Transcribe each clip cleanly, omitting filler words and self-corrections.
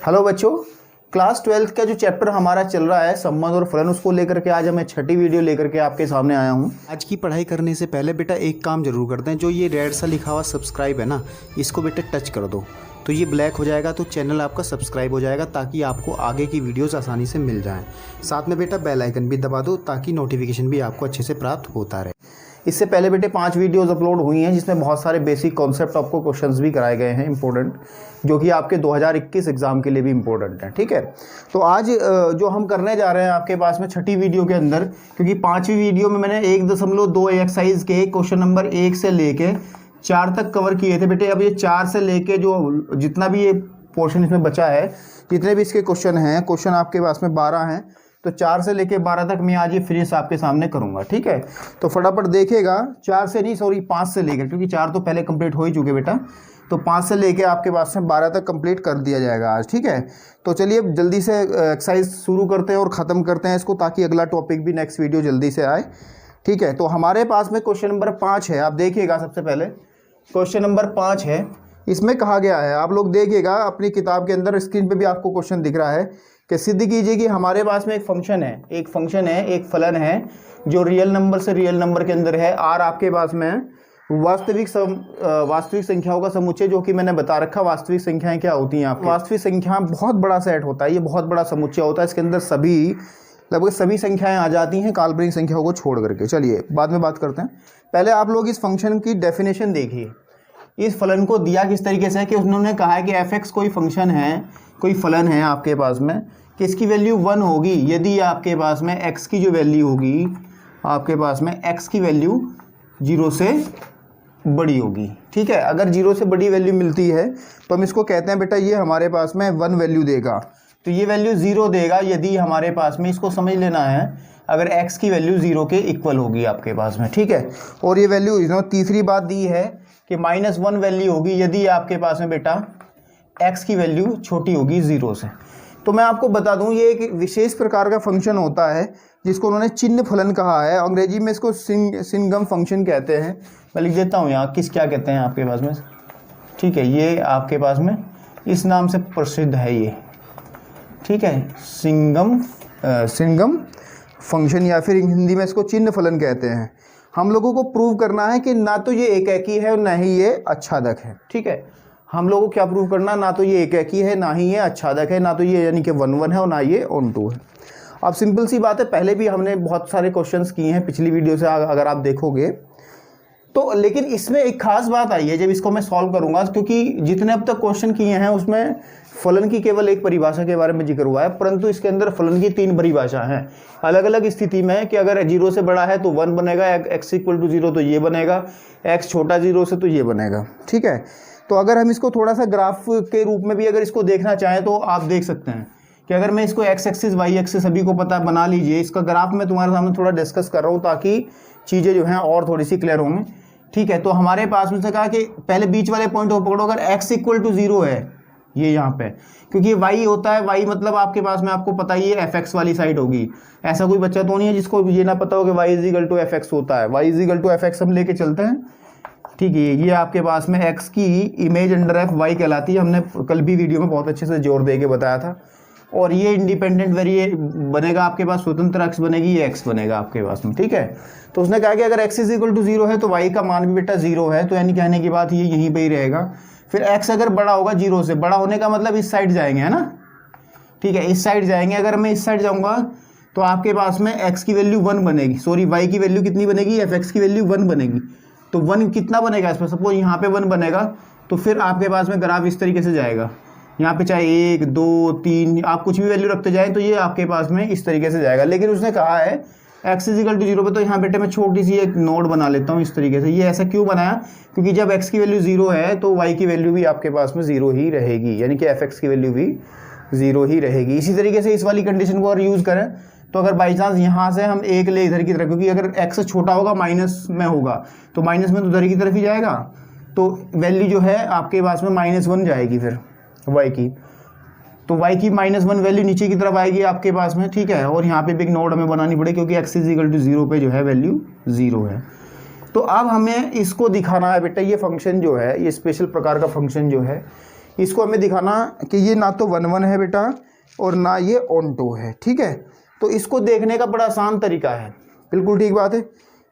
Hello बच्चों, class 12th का जो चैप्टर हमारा चल रहा है संबंध और फलन, उसको लेकर के आज मैं छठी वीडियो लेकर के आपके सामने आया हूँ। आज की पढ़ाई करने से पहले बेटा एक काम जरूर करते हैं, जो ये रेड सा लिखा हुआ सब्सक्राइब है ना, इसको बेटा टच कर दो तो ये ब्लैक हो जाएगा, तो चैनल आपका सब्सक्राइब हो जाएगा ताकि आपको आगे की वीडियोस आसानी से मिल जाएं। साथ में बेटा बेल आइकन भी दबा दो ताकि नोटिफिकेशन भी आपको अच्छे से प्राप्त होता रहे। इससे पहले बेटे 5 वीडियोस अपलोड हुई हैं जिसमें बहुत सारे बेसिक कॉन्सेप्ट आपको क्वेश्चंस भी कराए गए हैं इंपॉर्टेंट, जो कि आपके 2021 एग्जाम के लिए भी इंपॉर्टेंट है। ठीक है, तो आज जो हम करने जा रहे हैं आपके पास में छठी वीडियो के अंदर, क्योंकि 5वीं वीडियो में मैंने 1.2 एक्सरसाइज के क्वेश्चन नंबर 1 से लेके 4 तक कवर किए थे बेटे। अब ये 4 से लेके जो जितना भी ये पोर्शन इसमें बचा है, जितने भी इसके क्वेश्चन हैं, क्वेश्चन आपके पास में 12 हैं, तो 4 से लेके 12 तक मैं आज ये फिनिश आपके सामने करूंगा। ठीक है, तो फटाफट देखिएगा। 4 से नहीं, सॉरी 5 से लेकर, क्योंकि 4 तो पहले कंप्लीट हो ही चुके बेटा, तो 5 से लेके आपके पास में 12 तक कंप्लीट कर दिया जाएगा आज। ठीक है, तो चलिए जल्दी से एक्सरसाइज शुरू करते हैं और ख़त्म करते हैं इसको, ताकि अगला टॉपिक भी नेक्स्ट वीडियो जल्दी से आए। ठीक है, तो हमारे पास में क्वेश्चन नंबर 5 है। आप देखिएगा, सबसे पहले क्वेश्चन नंबर 5 है। इसमें कहा गया है, आप लोग देखिएगा अपनी किताब के अंदर, स्क्रीन पे भी आपको क्वेश्चन दिख रहा है कि सिद्ध कीजिए कि हमारे पास में एक फंक्शन है, एक फलन है जो रियल नंबर से रियल नंबर के अंदर है। आर आपके पास में वास्तविक संख्याओं का समुच्चय, जो कि मैंने बता रखा वास्तविक संख्याएं क्या होती हैं। आपकी वास्तविक संख्या बहुत बड़ा सेट होता है, ये बहुत बड़ा समुच्चय होता है। इसके अंदर लगभग सभी संख्याएं आ जाती हैं काल्पनिक संख्याओं को छोड़ करके। चलिए बाद में बात करते हैं, पहले आप लोग इस फंक्शन की डेफिनेशन देखिए। इस फलन को दिया किस तरीके से है कि उन्होंने कहा है कि f(x) कोई फंक्शन है, कोई फलन है आपके पास में, कि इसकी वैल्यू 1 होगी यदि आपके पास में x की जो वैल्यू होगी, आपके पास में x की वैल्यू 0 से बड़ी होगी। ठीक है, अगर 0 से बड़ी वैल्यू मिलती है तो हम इसको कहते हैं बेटा ये हमारे पास में 1 वैल्यू देगा, तो ये वैल्यू 0 देगा यदि हमारे पास में, इसको समझ लेना है, अगर x की वैल्यू 0 के इक्वल होगी आपके पास में। ठीक है, और ये वैल्यू तीसरी बात दी है कि -1 वैल्यू होगी यदि आपके पास में बेटा x की वैल्यू छोटी होगी 0 से। तो मैं आपको बता दूं, ये एक विशेष प्रकार का फंक्शन होता है जिसको उन्होंने चिन्ह फलन कहा है। अंग्रेजी में इसको सिंगम फंक्शन कहते हैं। मैं लिख देता हूँ यहाँ क्या कहते हैं आपके पास में। ठीक है, ये आपके पास में इस नाम से प्रसिद्ध है ये। ठीक है, सिंगम फंक्शन, या फिर हिंदी में इसको चिन्ह फलन कहते हैं। हम लोगों को प्रूव करना है कि ना तो ये एकाकी है और ना ही ये आच्छादक है। ठीक है, हम लोगों को क्या प्रूव करना, ना तो ये एकाकी है, ना ही ये आच्छादक है, ना तो ये यानी कि 1 है और ना ये ऑन 2 है। अब सिंपल सी बात है, पहले भी हमने बहुत सारे क्वेश्चंस किए हैं पिछली वीडियो से, अगर आप देखोगे तो। लेकिन इसमें एक खास बात आई है जब इसको मैं सॉल्व करूंगा, क्योंकि जितने अब तक क्वेश्चन किए हैं उसमें फलन की केवल एक परिभाषा के बारे में जिक्र हुआ है, परंतु इसके अंदर फलन की 3 परिभाषा हैं अलग अलग स्थिति में, कि अगर 0 से बड़ा है तो 1 बनेगा, x = 0 तो ये बनेगा, x छोटा 0 से तो ये बनेगा। ठीक है, तो अगर हम इसको थोड़ा सा ग्राफ के रूप में भी अगर इसको देखना चाहें तो आप देख सकते हैं कि अगर मैं इसको x एक्सिस y एक्सिस सभी को पता बना लीजिए, इसका ग्राफ मैं तुम्हारे सामने थोड़ा डिस्कस कर रहा हूँ ताकि चीज़ें जो हैं और थोड़ी सी क्लियर होंगी। ठीक है, तो हमारे पास में से कहा कि पहले बीच वाले पॉइंट को पकड़ो, अगर x = 0 है ये यहाँ पे, क्योंकि y होता है, y मतलब आपके पास में आपको पता ही है fx वाली साइड होगी। ऐसा कोई बच्चा तो नहीं है जिसको ये ना पता हो कि y = fx होता है। y = fx हम लेके चलते हैं। ठीक है, ये आपके पास में x की इमेज अंडर f y कहलाती है, हमने कल भी वीडियो में बहुत अच्छे से जोर दे के बताया था। और ये इंडिपेंडेंट वेरिएबल बनेगा आपके पास, स्वतंत्र अक्ष बनेगी, ये x बनेगा आपके पास में। ठीक है, तो उसने कहा कि अगर x = 0 है तो y का मान भी बेटा 0 है, तो यानी कहने की बात ये यहीं पे ही रहेगा। फिर x अगर बड़ा होगा 0 से, बड़ा होने का मतलब इस साइड जाएंगे, है ना। ठीक है, इस साइड जाएंगे, अगर मैं इस साइड जाऊंगा तो आपके पास में x की वैल्यू 1 बनेगी, सॉरी y की वैल्यू कितनी बनेगी, fx की वैल्यू 1 बनेगी। तो 1 कितना बनेगा इसमें, सपोज यहाँ पे 1 बनेगा, तो फिर आपके पास में ग्राफ इस तरीके से जाएगा। यहाँ पे चाहे 1 2 3 आप कुछ भी वैल्यू रखते जाएं तो ये आपके पास में इस तरीके से जाएगा। लेकिन उसने कहा है x = 0 पे, तो यहाँ बेटे मैं छोटी सी एक नोड बना लेता हूँ इस तरीके से। ये ऐसा क्यों बनाया, क्योंकि जब x की वैल्यू 0 है तो y की वैल्यू भी आपके पास में 0 ही रहेगी, यानी कि fx की वैल्यू भी 0 ही रहेगी। इसी तरीके से इस वाली कंडीशन को अगर यूज़ करें तो अगर बाई चांस यहाँ से हम 1 ले इधर की तरफ, क्योंकि अगर x छोटा होगा माइनस में होगा तो माइनस में तो उधर की तरफ ही जाएगा, तो वैल्यू जो है आपके पास में -1 जाएगी फिर y की, तो y की -1 वैल्यू नीचे की तरफ आएगी आपके पास में। ठीक है, और यहाँ पे भी एक नोड हमें बनानी पड़ेगी क्योंकि x = 0 पे जो है वैल्यू 0 है। तो अब हमें इसको दिखाना है बेटा, ये फंक्शन जो है, ये स्पेशल प्रकार का फंक्शन जो है, इसको हमें दिखाना कि ये ना तो 1 1 है बेटा और ना ये ऑन टू है, ठीक है। तो इसको देखने का बड़ा आसान तरीका है, बिल्कुल ठीक बात है।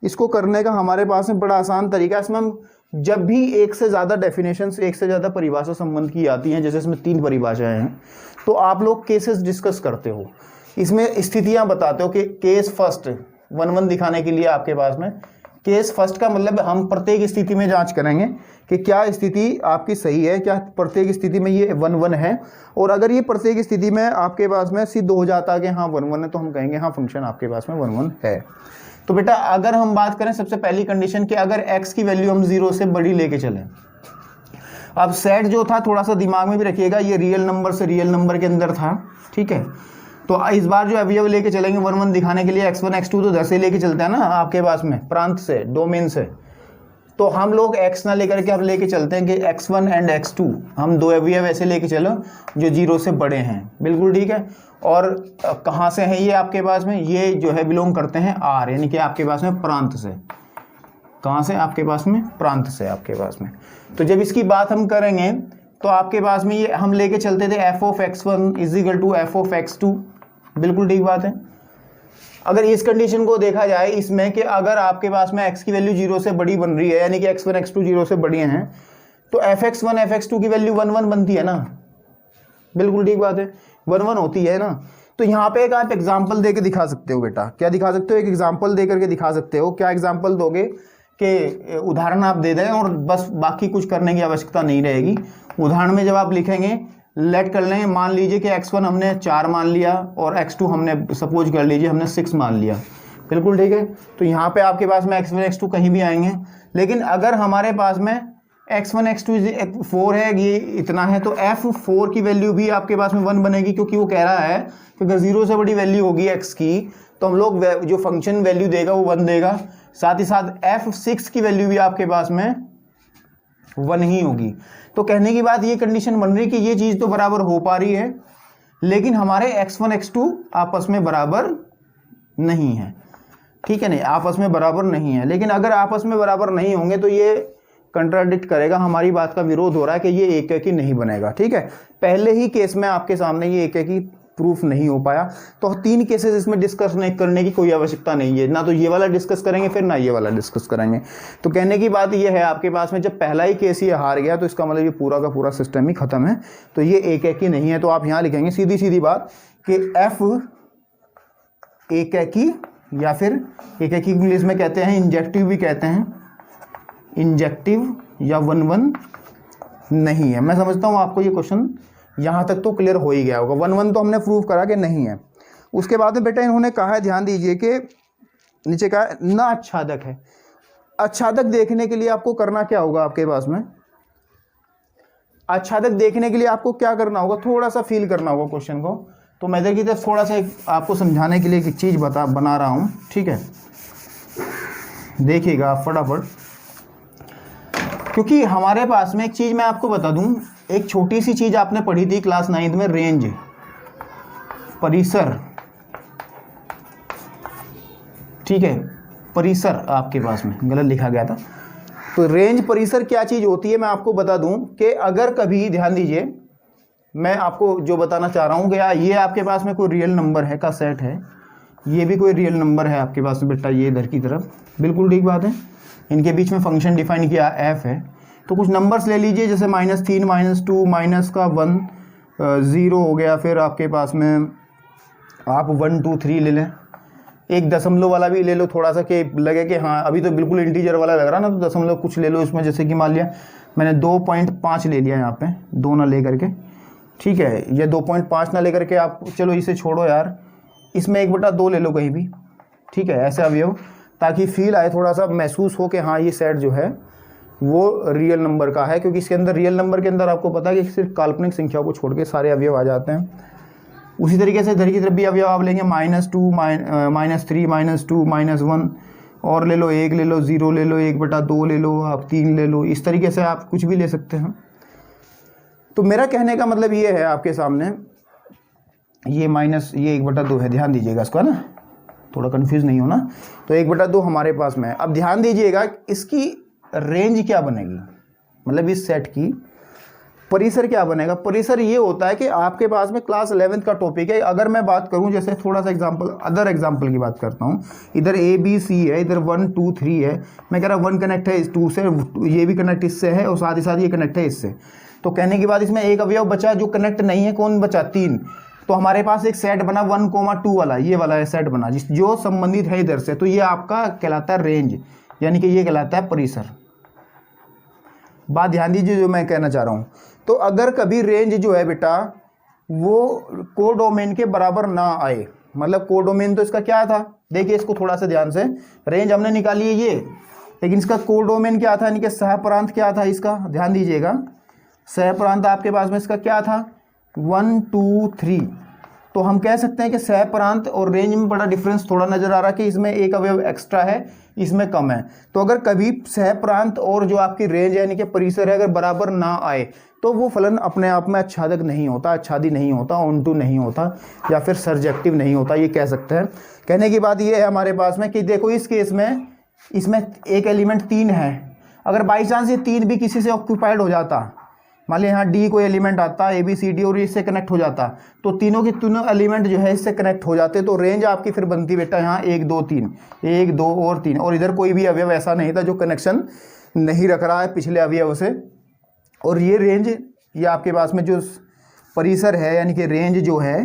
इसको करने का हमारे पास में बड़ा आसान तरीका है। इसमें हम जब भी एक से ज़्यादा डेफिनेशंस, एक से ज़्यादा परिभाषा संबंध की आती हैं, जैसे इसमें 3 परिभाषाएं हैं, तो आप लोग केसेस डिस्कस करते हो, इसमें स्थितियां बताते हो कि केस फर्स्ट 1 1 दिखाने के लिए आपके पास में केस फर्स्ट का मतलब हम प्रत्येक स्थिति में जांच करेंगे कि क्या स्थिति आपकी सही है, क्या प्रत्येक स्थिति में ये 1 1 है। और अगर ये प्रत्येक स्थिति में आपके पास में सिद्ध हो जाता है कि हाँ 1 1 है, तो हम कहेंगे हाँ फंक्शन आपके पास में 1 1 है। तो बेटा अगर हम बात करें सबसे पहली कंडीशन कि अगर x की वैल्यू हम 0 से बड़ी लेके चलें, अब सेट जो था थोड़ा सा दिमाग में भी रखिएगा, ये रियल नंबर से रियल नंबर के अंदर था, ठीक है। तो इस बार जो अवयव लेके चलेंगे 1 1 दिखाने के लिए x1 x2 तो 10 से लेके चलते हैं ना आपके पास में, प्रांत से, डोमेन से। तो हम लोग x ना लेकर के अब लेके चलते हैं कि x1 एंड x2 हम 2 अवयव ऐसे लेके चलो जो 0 से बड़े हैं, बिल्कुल ठीक है। और कहाँ से है ये आपके पास में, ये जो है बिलोंग करते हैं R, यानी कि आपके पास में प्रांत से। कहाँ से? आपके पास में प्रांत से आपके पास में। तो जब इसकी बात हम करेंगे तो आपके पास में ये हम लेके चलते थे f of x1 is equal to f of x2, बिल्कुल ठीक बात है। अगर इस कंडीशन को देखा जाए इसमें कि अगर आपके पास में x की वैल्यू 0 से बड़ी बन रही है, यानी कि x1 x2 0 से बड़ी हैं, तो fx1 fx2 की वैल्यू 1 1 बनती है ना, बिल्कुल ठीक बात है, 1 1 होती है ना। तो यहाँ पे एक आप एग्जाम्पल दे के दिखा सकते हो बेटा, क्या दिखा सकते हो? एक एग्जाम्पल दे करके दिखा सकते हो। क्या एग्जाम्पल दोगे कि उदाहरण आप दे दें और बस बाकी कुछ करने की आवश्यकता नहीं रहेगी। उदाहरण में जब आप लिखेंगे लेट कर लें, मान लीजिए कि x1 हमने 4 मान लिया और x2 हमने सपोज कर लीजिए हमने 6 मान लिया, बिल्कुल ठीक है। तो यहाँ पे आपके पास में x1 x2 कहीं भी आएंगे, लेकिन अगर हमारे पास में x1 x2 4 है, ये इतना है, तो f4 की वैल्यू भी आपके पास में 1 बनेगी, क्योंकि वो कह रहा है कि अगर 0 से बड़ी वैल्यू होगी x की तो हम लोग जो फंक्शन वैल्यू देगा वो 1 देगा। साथ ही साथ f6 की वैल्यू भी आपके पास में 1 ही होगी। तो कहने की बात ये कंडीशन बन रही कि ये चीज़ तो बराबर हो पा रही है, लेकिन हमारे x1 x2 आपस में बराबर नहीं है, ठीक है, नहीं आपस में बराबर नहीं है। लेकिन अगर आपस में बराबर नहीं होंगे तो ये कंट्राडिक्ट करेगा, हमारी बात का विरोध हो रहा है कि ये एक ही नहीं बनेगा, ठीक है। पहले ही केस में आपके सामने ये एक ही प्रूफ नहीं हो पाया, तो 3 केसेस इसमें डिस्कस नहीं करने की कोई आवश्यकता नहीं है, ना तो ये वाला डिस्कस करेंगे फिर ना ये वाला डिस्कस करेंगे। तो कहने की बात ये है आपके पास में जब पहला ही केस ये हार गया तो इसका मतलब ये पूरा का पूरा सिस्टम ही खत्म है, तो ये एक ही नहीं है। तो आप यहाँ लिखेंगे सीधी सीधी बात कि f एक ही, या फिर एक ही इंग्लिश में कहते हैं इंजेक्टिव भी कहते हैं, इंजेक्टिव या 1 1 नहीं है। मैं समझता हूँ आपको ये क्वेश्चन यहाँ तक तो क्लियर हो ही गया होगा। 1 1 तो हमने प्रूव करा कि नहीं है। उसके बाद में बेटा इन्होंने कहा है, ध्यान दीजिए कि नीचे कहा ना आच्छादक है। आच्छादक देखने के लिए आपको करना क्या होगा? आपके पास में आच्छादक देखने के लिए आपको क्या करना होगा? थोड़ा सा फील करना होगा क्वेश्चन को। तो मैं इधर की तरफ थोड़ा सा आपको समझाने के लिए एक चीज़ बना रहा हूँ, ठीक है, देखिएगा आप फटाफट। क्योंकि हमारे पास में एक चीज़ मैं आपको बता दूं, एक छोटी सी चीज़ आपने पढ़ी थी क्लास 9 में, रेंज, परिसर, ठीक है, परिसर आपके पास में गलत लिखा गया था। तो रेंज परिसर क्या चीज़ होती है मैं आपको बता दूं कि अगर कभी, ध्यान दीजिए, मैं आपको जो बताना चाह रहा हूं कि ये आपके पास में कोई रियल नंबर है का सेट है, ये भी कोई रियल नंबर है आपके पास में बेटा, ये इधर की तरफ, बिल्कुल ठीक बात है। इनके बीच में फंक्शन डिफाइन किया f है। तो कुछ नंबर्स ले लीजिए, जैसे -3 -2 माइनस का 1 0 हो गया, फिर आपके पास में आप 1 2 3 ले लें, एक दशमलव वाला भी ले लो थोड़ा सा कि लगे कि हाँ अभी तो बिल्कुल इंटीजर वाला लग रहा ना, तो दशमलव कुछ ले लो इसमें, जैसे कि मान लिया मैंने 2.5 ले लिया यहाँ पे, 2 ना ले करके, ठीक है, ये 2.5 ना ले करके आप, चलो इसे छोड़ो यार, इसमें 1/2 ले लो कहीं भी, ठीक है, ऐसे अवयव, ताकि फील आए, थोड़ा सा महसूस हो कि हाँ ये सेट जो है वो रियल नंबर का है। क्योंकि इसके अंदर, रियल नंबर के अंदर आपको पता है कि सिर्फ काल्पनिक संख्याओं को छोड़ के सारे अवयव आ जाते हैं। उसी तरीके से इधर की तरफ भी अवयव आप लेंगे, -2 -3 -2 -1, और ले लो 1 ले लो, 0 ले लो, 1/2 ले लो, आप 3 ले लो, इस तरीके से आप कुछ भी ले सकते हैं। तो मेरा कहने का मतलब ये है आपके सामने, ये 1/2 है, ध्यान दीजिएगा इसको, है ना, थोड़ा कंफ्यूज नहीं होना। तो 1/2 हमारे पास में है। अब ध्यान दीजिएगा इसकी रेंज क्या बनेगी, मतलब इस सेट की परिसर क्या बनेगा, परिसर ये होता है कि आपके पास में क्लास 11th का टॉपिक है। अगर मैं बात करूं जैसे थोड़ा सा अदर एग्जांपल की बात करता हूं, इधर ए बी सी है, इधर 1 2 3 है, मैं कह रहा 1 कनेक्ट है इस 2 से, ये भी कनेक्ट इससे है और साथ ही साथ ये कनेक्ट है इससे। तो कहने के बाद इसमें एक अवयव बचा जो कनेक्ट नहीं है, कौन बचा, 3। तो हमारे पास एक सेट बना 1,2 वाला, ये वाला सेट बना जो संबंधित है इधर से, तो ये आपका कहलाता है रेंज, यानी कि ये कहलाता है परिसर। बात ध्यान दीजिए जो मैं कहना चाह रहा हूँ। तो अगर कभी रेंज जो है बेटा वो कोडोमेन के बराबर ना आए, मतलब कोडोमेन तो इसका क्या था, देखिए इसको थोड़ा सा ध्यान से, रेंज हमने निकाली है ये, लेकिन इसका कोडोमेन क्या था, यानी कि सहप्रांत क्या था इसका, ध्यान दीजिएगा। सहप्रांत आपके पास में इसका क्या था, 1 2 3। तो हम कह सकते हैं कि सहप्रांत और रेंज में बड़ा डिफरेंस थोड़ा नजर आ रहा है कि इसमें एक अवयव एक्स्ट्रा है, इसमें कम है। तो अगर कभी सहप्रांत और जो आपकी रेंज है यानी कि परिसर है अगर बराबर ना आए तो वो फलन अपने आप में आच्छादक नहीं होता, आच्छादी नहीं होता, ऑनटू नहीं होता, या फिर सर्जेक्टिव नहीं होता, ये कह सकते हैं। कहने की बात ये है हमारे पास में कि देखो इस केस में इसमें एक एलिमेंट 3 है, अगर बाई चांस ये 3 भी किसी से ऑक्यूपाइड हो जाता, मान लिया यहाँ डी कोई एलिमेंट आता ए बी सी डी और इससे कनेक्ट हो जाता, तो तीनों के तीनों एलिमेंट जो है इससे कनेक्ट हो जाते, तो रेंज आपकी फिर बनती बेटा यहाँ 1 2 3, 1 2 और 3, और इधर कोई भी अवयव ऐसा नहीं था जो कनेक्शन नहीं रख रहा है पिछले अवयव से। और ये रेंज, ये आपके पास में जो परिसर है यानी कि रेंज जो है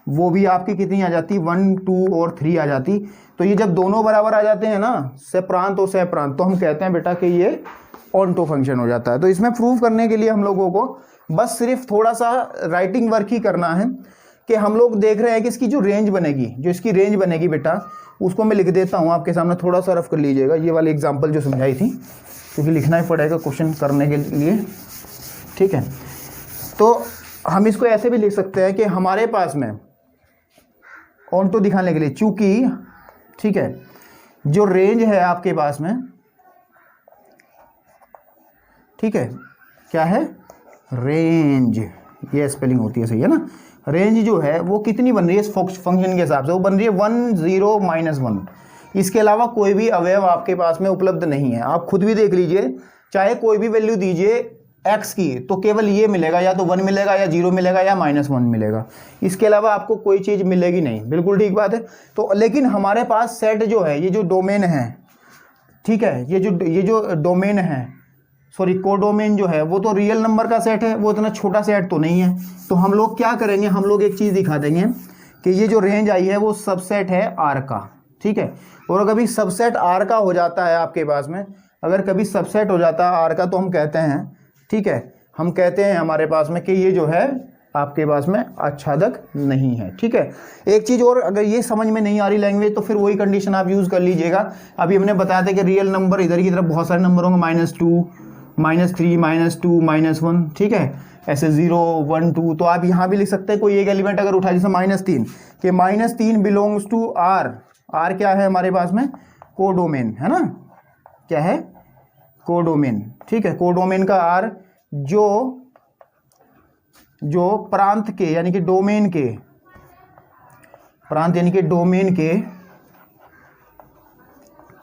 वो भी आपकी कितनी आ जाती, 1 2 और 3 आ जाती। तो ये जब दोनों बराबर आ जाते हैं ना, सहप्रांत और सहप्रांत, तो हम कहते हैं बेटा कि ये ऑनटो फंक्शन हो जाता है। तो इसमें प्रूव करने के लिए हम लोगों को बस सिर्फ थोड़ा सा राइटिंग वर्क ही करना है कि हम लोग देख रहे हैं कि इसकी जो रेंज बनेगी, जो इसकी रेंज बनेगी बेटा, उसको मैं लिख देता हूँ आपके सामने, थोड़ा सा रफ कर लीजिएगा ये वाली एग्जांपल जो समझाई थी, क्योंकि लिखना ही पड़ेगा क्वेश्चन करने के लिए, ठीक है। तो हम इसको ऐसे भी लिख सकते हैं कि हमारे पास में ऑनटो दिखाने के लिए, चूंकि ठीक है जो रेंज है आपके पास में, ठीक है, क्या है, रेंज, ये स्पेलिंग होती है, सही है ना। रेंज जो है वो कितनी बन रही है इस फंक्शन के हिसाब से, वो बन रही है 1 0 -1। इसके अलावा कोई भी अवयव आपके पास में उपलब्ध नहीं है। आप खुद भी देख लीजिए, चाहे कोई भी वैल्यू दीजिए x की, तो केवल ये मिलेगा, या तो 1 मिलेगा या 0 मिलेगा या -1 मिलेगा, इसके अलावा आपको कोई चीज़ मिलेगी नहीं। बिल्कुल ठीक बात है। तो लेकिन हमारे पास सेट जो है, ये जो डोमेन है, ठीक है, ये जो डोमेन है, सॉरी कोडोमेन जो है, वो तो रियल नंबर का सेट है, वो इतना छोटा सेट तो नहीं है। तो हम लोग क्या करेंगे, हम लोग एक चीज़ दिखा देंगे कि ये जो रेंज आई है वो सबसेट है आर का, ठीक है। और अगर कभी सबसेट आर का हो जाता है आपके पास में, अगर कभी सबसेट हो जाता है आर का, तो हम कहते हैं, ठीक है, हम कहते हैं हमारे पास में कि ये जो है आपके पास में आच्छादक नहीं है, ठीक है। एक चीज़ और, अगर ये समझ में नहीं आ रही लैंग्वेज, तो फिर वही कंडीशन आप यूज़ कर लीजिएगा। अभी हमने बताया था कि रियल नंबर इधर की तरफ बहुत सारे नंबर होंगे, -2 -3 -2 -1, ठीक है, ऐसे 0 1 2। तो आप यहाँ भी लिख सकते हैं कोई एक एलिमेंट अगर उठा, जैसे -3, कि -3 बिलोंग्स टू आर। आर क्या है हमारे पास में, कोडोमेन है ना, क्या है, कोडोमेन, ठीक है। कोडोमेन का आर जो प्रांत के यानी कि डोमेन के, प्रांत यानी कि डोमेन के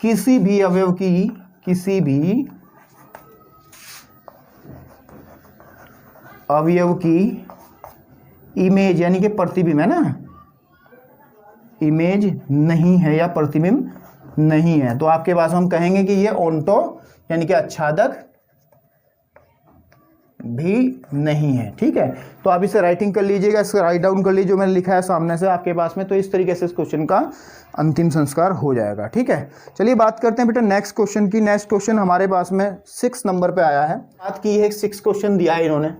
किसी भी अवयव की, किसी भी अवयव की इमेज यानी कि प्रतिबिंब है ना, इमेज नहीं है या प्रतिबिंब नहीं है, तो आपके पास हम कहेंगे कि ये ऑनटो यानी कि आच्छादक भी नहीं है, ठीक है। तो आप इसे राइटिंग कर लीजिएगा, इसको राइट डाउन कर लीजिए जो मैंने लिखा है सामने से आपके पास में। तो इस तरीके से इस क्वेश्चन का अंतिम संस्कार हो जाएगा, ठीक है। चलिए बात करते हैं बेटा नेक्स्ट क्वेश्चन की। नेक्स्ट क्वेश्चन हमारे पास में 6 नंबर पे आया है। बात की है 6 क्वेश्चन दिया है इन्होंने,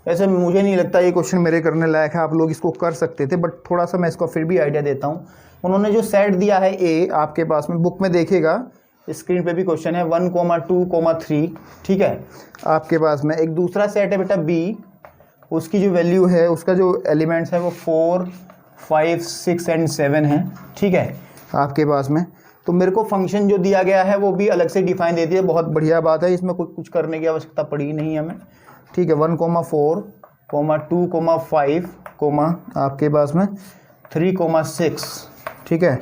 वैसे मुझे नहीं लगता ये क्वेश्चन मेरे करने लायक है, आप लोग इसको कर सकते थे, बट थोड़ा सा मैं इसको फिर भी आइडिया देता हूँ। उन्होंने जो सेट दिया है ए, आपके पास में बुक में देखिएगा, स्क्रीन पे भी क्वेश्चन है 1 2 3, ठीक है। आपके पास में एक दूसरा सेट है बेटा बी, उसकी जो वैल्यू है, उसका जो एलिमेंट्स है वो 4 5 6 एंड 7 है, ठीक है, आपके पास में। तो मेरे को फंक्शन जो दिया गया है वो भी अलग से डिफाइन दे दिया, बहुत बढ़िया बात है, इसमें कुछ करने की आवश्यकता पड़ी नहीं हमें, ठीक है। 1 4 2 5 आपके पास में 3 6, ठीक है,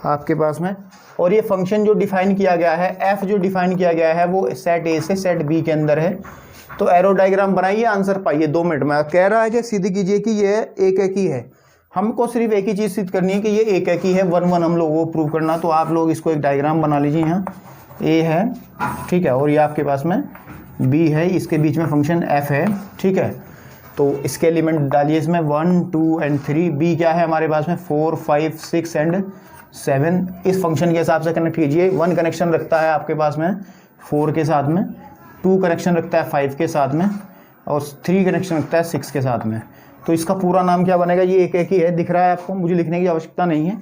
आपके पास में। और ये फंक्शन जो डिफाइन किया गया है, एफ जो डिफाइन किया गया है वो सेट ए से सेट बी के अंदर है, तो एरो डायग्राम बनाइए, आंसर पाइए 2 मिनट में। कह रहा है कि सिद्ध कीजिए कि ये एक एक ही है। हमको सिर्फ एक ही चीज़ सिद्ध करनी है कि ये एक एक ही है, 1 1 हम लोग वो प्रूव करना। तो आप लोग इसको एक डायग्राम बना लीजिए। यहाँ ए है, ठीक है, और ये आपके पास में बी है, इसके बीच में फंक्शन एफ है, ठीक है। तो इसके एलिमेंट डालिए इसमें 1 2 एंड 3। बी क्या है हमारे पास में 4 5 6 एंड 7। इस फंक्शन के हिसाब से कनेक्ट कीजिए। 1 कनेक्शन रखता है आपके पास में 4 के साथ में, 2 कनेक्शन रखता है 5 के साथ में, और 3 कनेक्शन रखता है 6 के साथ में। तो इसका पूरा नाम क्या बनेगा? ये एक एक ही है, दिख रहा है आपको, मुझे लिखने की आवश्यकता नहीं है।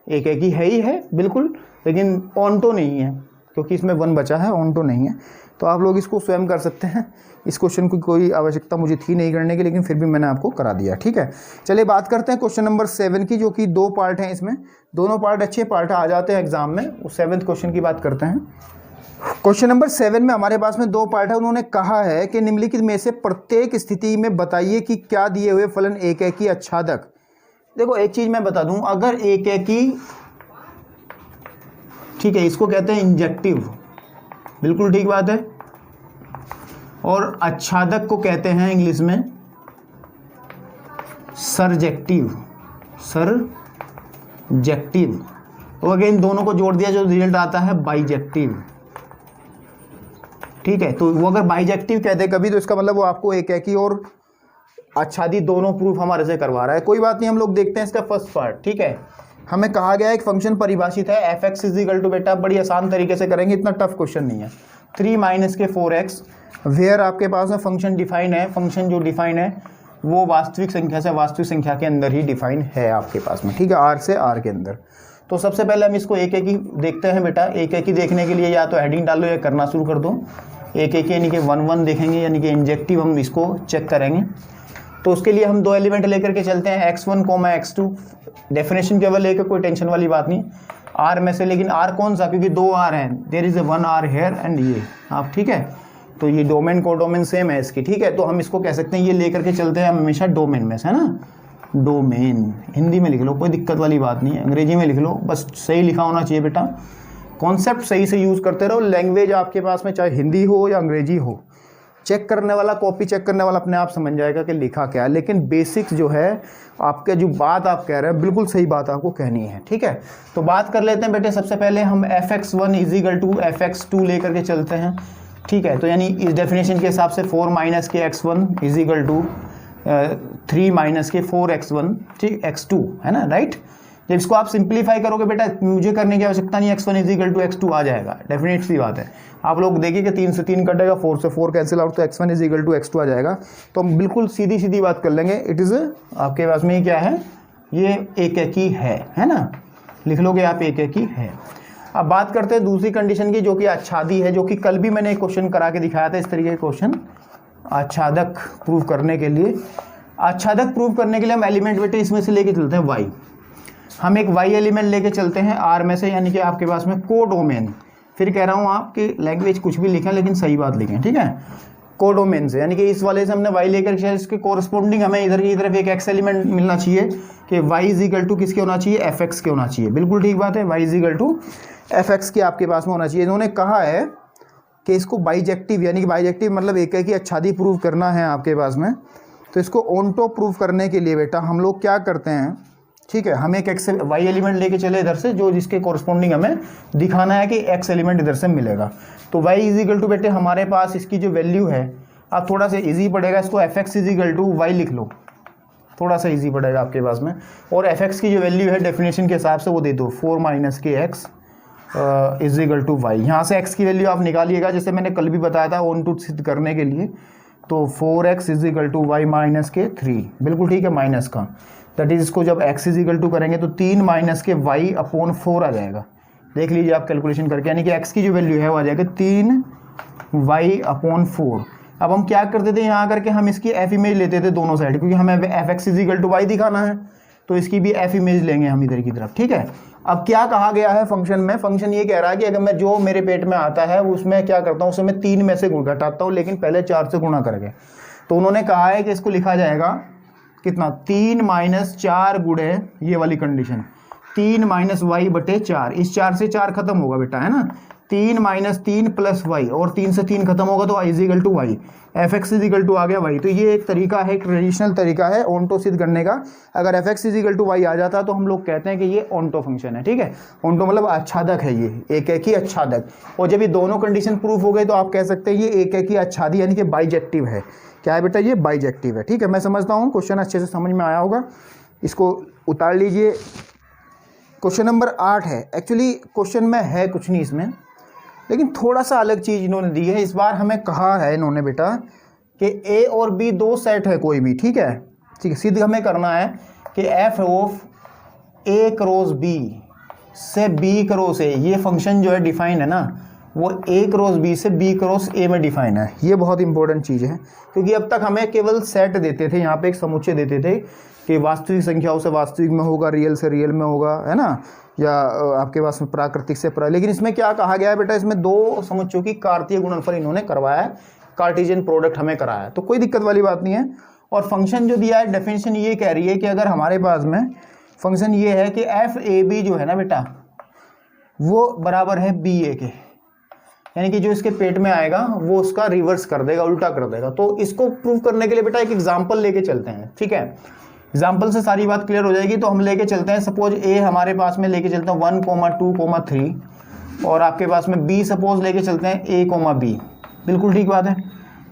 एक एक ही है बिल्कुल, लेकिन ऑन्टो नहीं है क्योंकि इसमें 1 बचा है, ऑन्टो नहीं है। तो आप लोग इसको स्वयं कर सकते हैं। इस क्वेश्चन की कोई आवश्यकता मुझे थी नहीं करने की, लेकिन फिर भी मैंने आपको करा दिया, ठीक है। चलिए बात करते हैं क्वेश्चन नंबर 7 की, जो कि 2 पार्ट हैं। इसमें दोनों पार्ट अच्छे पार्ट आ जाते हैं एग्जाम में। उस 7th क्वेश्चन की बात करते हैं। क्वेश्चन नंबर 7 में हमारे पास में 2 पार्ट है। उन्होंने कहा है कि निम्नलिखित में से प्रत्येक स्थिति में बताइए कि क्या दिए हुए फलन एक एकी आच्छादक। देखो एक चीज मैं बता दूं, अगर एक एकी, ठीक है, इसको कहते हैं इंजेक्टिव, बिल्कुल ठीक बात है, और आच्छादक को कहते हैं इंग्लिश में सरजेक्टिव। तो अगर इन दोनों को जोड़ दिया जो रिजल्ट आता है बाइजेक्टिव, ठीक है। तो वो अगर बाइजेक्टिव कहते कभी, तो इसका मतलब वो आपको एक एकी और आच्छादी दोनों प्रूफ हमारे से करवा रहा है। कोई बात नहीं, हम लोग देखते हैं इसका फर्स्ट पार्ट, ठीक है। हमें कहा गया एक फंक्शन परिभाषित है F X is equal to, बेटा बड़ी आसान तरीके से करेंगे, इतना टफ क्वेश्चन नहीं है। 3 माइनस के 4x, वेयर आपके पास में फंक्शन डिफाइन है। फंक्शन जो डिफाइन है वो वास्तविक संख्या से वास्तविक संख्या के अंदर ही डिफाइन है आपके पास में, ठीक है, r से r के अंदर। तो सबसे पहले हम इसको एक एक ही देखते हैं बेटा। एक एक ही देखने के लिए या तो हेडिंग डालो या करना शुरू कर दो। एक एक यानी कि 1 1 देखेंगे, यानी कि इंजेक्टिव हम इसको चेक करेंगे। तो उसके लिए हम 2 एलिमेंट लेकर के चलते हैं, x1, x2। डेफिनेशन केवल लेकर, कोई टेंशन वाली बात नहीं। r में से, लेकिन r कौन सा, क्योंकि 2 r हैं, there is 1 r here and ये आप, ठीक है। तो ये डोमेन कोडोमेन सेम है इसकी, ठीक है। तो हम इसको कह सकते हैं ये लेकर के चलते हैं हम हमेशा डोमेन में से, है ना। डोमेन हिंदी में लिख लो, कोई दिक्कत वाली बात नहीं है, अंग्रेजी में लिख लो, बस सही लिखा होना चाहिए बेटा। कॉन्सेप्ट सही से यूज़ करते रहो। लैंग्वेज आपके पास में चाहे हिंदी हो या अंग्रेजी हो, चेक करने वाला, कॉपी चेक करने वाला अपने आप समझ जाएगा कि लिखा क्या है। लेकिन बेसिक्स जो है आपके, जो बात आप कह रहे हैं बिल्कुल सही बात आपको कहनी है, ठीक है। तो बात कर लेते हैं बेटे। सबसे पहले हम fx1 इजिकल टू fx2 लेकर के चलते हैं, ठीक है। तो यानी इस डेफिनेशन के हिसाब से 4 माइनस के x1 इजिकल टू 3 माइनस के 4x1, ठीक, x2, है ना, राइट। जब इसको आप सिंप्लीफाई करोगे बेटा, मुझे करने की आवश्यकता नहीं, x1 इजिकल टू x2 आ जाएगा, डेफिनेट सी बात है। आप लोग देखिए कि 3 से 3 कटेगा, 4 से 4 कैंसिल आउट, तो x1 इजिकल टू x2 आ जाएगा। तो हम बिल्कुल सीधी सीधी बात कर लेंगे, इट इज़ आपके पास में ये क्या है, ये एक एक ही है ना, लिख लोगे आप एक एक ही है। अब बात करते हैं दूसरी कंडीशन की, जो कि आच्छादी है, जो कि कल भी मैंने एक क्वेश्चन करा के दिखाया था इस तरीके के क्वेश्चन। आच्छादक प्रूव करने के लिए, आच्छादक प्रूव करने के लिए हम एलिमेंट बेटे इसमें से लेके चलते हैं y। हम एक y एलिमेंट लेके चलते हैं r में से, यानी कि आपके पास में कोडोमेन। फिर कह रहा हूँ आपकी लैंग्वेज कुछ भी लिखें, लेकिन सही बात लिखें, ठीक है। कोडोमेन से, यानी कि इस वाले से हमने y लेकर के, इसके कोरस्पोंडिंग हमें इधर की तरफ एक x एलिमेंट मिलना चाहिए कि y इज इक्वल टू किसके होना चाहिए, fx के होना चाहिए। बिल्कुल ठीक बात है, y is equal to fx के आपके पास में होना चाहिए। इन्होंने कहा है कि इसको बाइजेक्टिव, यानी कि बाइजेक्टिव मतलब एक है कि आच्छादी प्रूव करना है आपके पास में। तो इसको ऑन्टो प्रूव करने के लिए बेटा हम लोग क्या करते हैं, ठीक है, हम एक एक्स वाई एलिमेंट लेके चले इधर से, जो जिसके कॉरस्पॉन्डिंग हमें दिखाना है कि एक्स एलिमेंट इधर से मिलेगा। तो y इज इक्वल टू बेटे हमारे पास इसकी जो वैल्यू है, आप थोड़ा सा इजी पड़ेगा, इसको F X is equal to Y लिख लो, थोड़ा सा इजी पड़ेगा आपके पास में। और एफ एक्स की जो वैल्यू है डेफिनेशन के हिसाब से वो दे दो, 4 माइनस के X is equal to Y. यहाँ से x की वैल्यू आप निकालिएगा, जैसे मैंने कल भी बताया था ऑन टू सिद्ध करने के लिए। तो 4x is equal to Y minus के 3, बिल्कुल ठीक है, माइनस का, दैट इज इसको जब x इज इक्वल टू करेंगे तो 3 माइनस के y अपॉन 4 आ जाएगा। देख लीजिए आप कैलकुलेशन करके, यानी कि x की जो वैल्यू है वो आ जाएगा 3y अपॉन 4। अब हम क्या करते थे, यहाँ करके हम इसकी f इमेज लेते थे दोनों साइड, क्योंकि हमें fx is equal to Y दिखाना है, तो इसकी भी f इमेज लेंगे हम इधर की तरफ, ठीक है। अब क्या कहा गया है फंक्शन में, फंक्शन ये कह रहा है कि अगर मैं जो मेरे पेट में आता है उसमें क्या करता हूँ, उसे मैं 3 में से घटाता हूँ, लेकिन पहले 4 से गुणा करके। तो उन्होंने कहा है कि इसको लिखा जाएगा कितना, 3 माइनस 4 गुणे ये वाली कंडीशन, 3 माइनस वाई बटे 4, इस 4 से 4 खत्म होगा बेटा, है ना। 3 माइनस 3 प्लस वाई, और 3 से 3 खत्म होगा तो I is equal to Y, F X is equal to आ गया वाई। तो ये एक तरीका है, एक ट्रेडिशनल तरीका है ऑन्टो सिद्ध करने का। अगर F X is equal to Y आ जाता है तो हम लोग कहते हैं कि ये ऑन्टो फंक्शन है। ठीक है, ऑन्टो मतलब आच्छादक है, ये एक ही आच्छादक। और जब ये दोनों कंडीशन प्रूफ हो गए तो आप कह सकते हैं ये एक ही आच्छादी यानी कि बाइजेक्टिव है। क्या है बेटा, ये बाइजेक्टिव है। ठीक है, मैं समझता हूँ क्वेश्चन अच्छे से समझ में आया होगा, इसको उतार लीजिए। क्वेश्चन नंबर 8 है। एक्चुअली क्वेश्चन में है कुछ नहीं इसमें, लेकिन थोड़ा सा अलग चीज़ इन्होंने दी है। इस बार हमें कहा है इन्होंने बेटा कि ए और बी दो सेट है कोई भी। ठीक है, ठीक है, सिद्ध हमें करना है कि F of A cross B से बी क्रॉस ए, ये फंक्शन जो है डिफाइन है ना, वो ए क्रॉस बी से बी क्रॉस ए में डिफाइन है। ये बहुत इंपॉर्टेंट चीज़ है, क्योंकि अब तक हमें केवल सेट देते थे, यहाँ पे एक समुच्चय देते थे कि वास्तविक संख्याओं से वास्तविक में होगा, रियल से रियल में होगा, है ना, या आपके पास में प्राकृतिक से लेकिन इसमें क्या कहा गया है बेटा, इसमें दो समुच्चयों की कार्तीय गुणनफल इन्होंने करवाया है, कार्टेशियन प्रोडक्ट हमें कराया है, तो कोई दिक्कत वाली बात नहीं है। और फंक्शन जो दिया है, डेफिनेशन ये कह रही है कि अगर हमारे पास में फंक्शन ये है कि एफ ए बी जो है ना बेटा, वो बराबर है बी ए के, यानी कि जो इसके पेट में आएगा वो उसका रिवर्स कर देगा, उल्टा कर देगा। तो इसको प्रूव करने के लिए बेटा एक एग्जाम्पल लेके चलते हैं। ठीक है, एग्जाम्पल से सारी बात क्लियर हो जाएगी। तो हम लेके चलते हैं, सपोज ए हमारे पास में लेके चलते हैं 1, 2, 3, और आपके पास में बी सपोज लेके चलते हैं ए, बी। बिल्कुल ठीक बात है,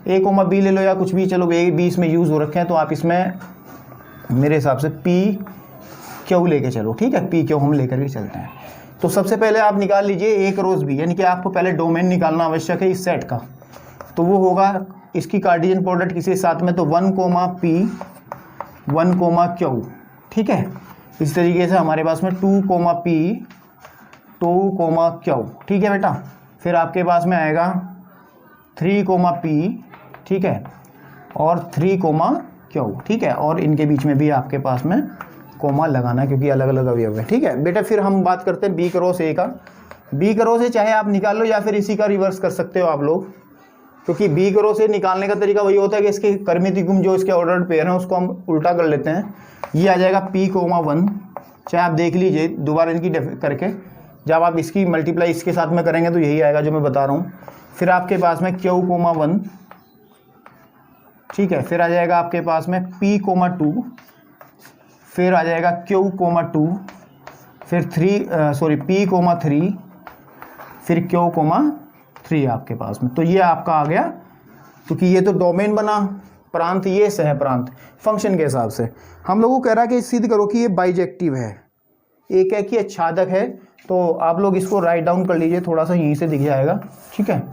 ए, बी ले लो या कुछ भी, चलो ए बी इसमें यूज़ हो रखे हैं, तो आप इसमें मेरे हिसाब से पी क्यू लेके चलो। ठीक है, पी क्यू हम लेकर के चलते हैं। तो सबसे पहले आप निकाल लीजिए ए क्रॉस बी, यानी कि आपको पहले डोमेन निकालना आवश्यक है इस सेट का। तो वो होगा इसकी कार्टेशियन प्रोडक्ट किसी साथ में, तो 1, पी 1, क्यू। ठीक है, इस तरीके से हमारे पास में 2, पी 2, क्यू। ठीक है बेटा, फिर आपके पास में आएगा 3, पी, ठीक है, और 3, क्यू। ठीक है, और इनके बीच में भी आपके पास में कोमा लगाना, क्योंकि अलग अलग अवयव है। ठीक है बेटा, फिर हम बात करते हैं बी क्रॉस ए का। बी क्रॉस ए चाहे आप निकाल लो या फिर इसी का रिवर्स कर सकते हो आप लोग, क्योंकि बी क्रॉस ए निकालने का तरीका वही होता है कि इसके कर्मित गुण जो इसके ऑर्डर्ड पेयर हैं उसको हम उल्टा कर लेते हैं। ये आ जाएगा पी, 1, चाहे आप देख लीजिए दोबारा इनकी करके, जब आप इसकी मल्टीप्लाई इसके साथ में करेंगे तो यही आएगा जो मैं बता रहा हूँ। फिर आपके पास में क्यू, 1, ठीक है, फिर आ जाएगा आपके पास में पी, 2, फिर आ जाएगा क्यू, 2, फिर पी, 3, फिर क्यू, 3 आपके पास में। तो ये आपका आ गया, क्योंकि ये तो डोमेन बना, प्रांत ये सह प्रांत फंक्शन के हिसाब से। हम लोगों को कह रहा है कि सिद्ध करो कि ये बाइजेक्टिव है, एक है कि आच्छादक है। तो आप लोग इसको राइट डाउन कर लीजिए, थोड़ा सा यहीं से दिख जाएगा। ठीक है,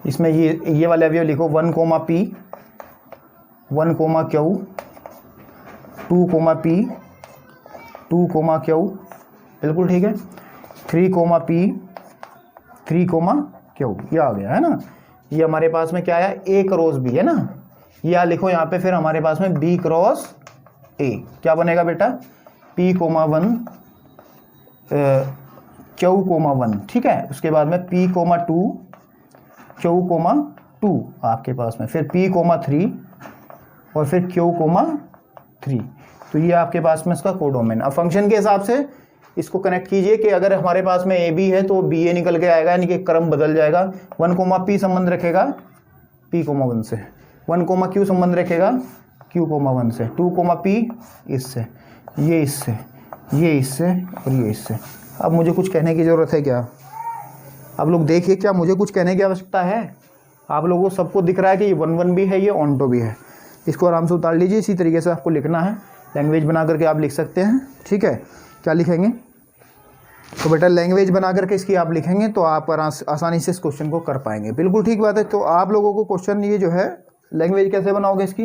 इसमें ये वाले अवयव लिखो, 1, पी 1, क्यू 2, पी 2, क्यू, बिल्कुल ठीक है, 3, पी 3, क्यू, ये आ गया है ना। ये हमारे पास में क्या है, ए क्रॉस बी है ना, ये लिखो यहाँ पे। फिर हमारे पास में बी क्रॉस ए क्या बनेगा बेटा, पी, 1 क्यू, 1, ठीक है। उसके बाद में पी, 2 क्यू, 2 आपके पास में, फिर पी, 3 और फिर क्यू, 3। तो ये आपके पास में इसका कोडोमेन। अब फंक्शन के हिसाब से इसको कनेक्ट कीजिए कि अगर हमारे पास में ए बी है तो बी ए निकल के आएगा, यानी कि क्रम बदल जाएगा। 1, पी संबंध रखेगा पी, 1 से, 1, क्यू संबंध रखेगा क्यू, 1 से, 2, पी इससे, ये इससे, ये इससे और ये इससे। अब मुझे कुछ कहने की ज़रूरत है क्या? आप लोग देखिए, क्या मुझे कुछ कहने की आवश्यकता है? आप लोगों को सबको दिख रहा है कि ये 1 भी है, ये ऑन्टो भी है। इसको आराम से उतार लीजिए। इसी तरीके से आपको लिखना है, लैंग्वेज बना करके आप लिख सकते हैं। ठीक है, क्या लिखेंगे? तो बेटा लैंग्वेज बना करके इसकी आप लिखेंगे तो आप आसानी से इस क्वेश्चन को कर पाएंगे। बिल्कुल ठीक बात है। तो आप लोगों को क्वेश्चन ये जो है, लैंग्वेज कैसे बनाओगे इसकी?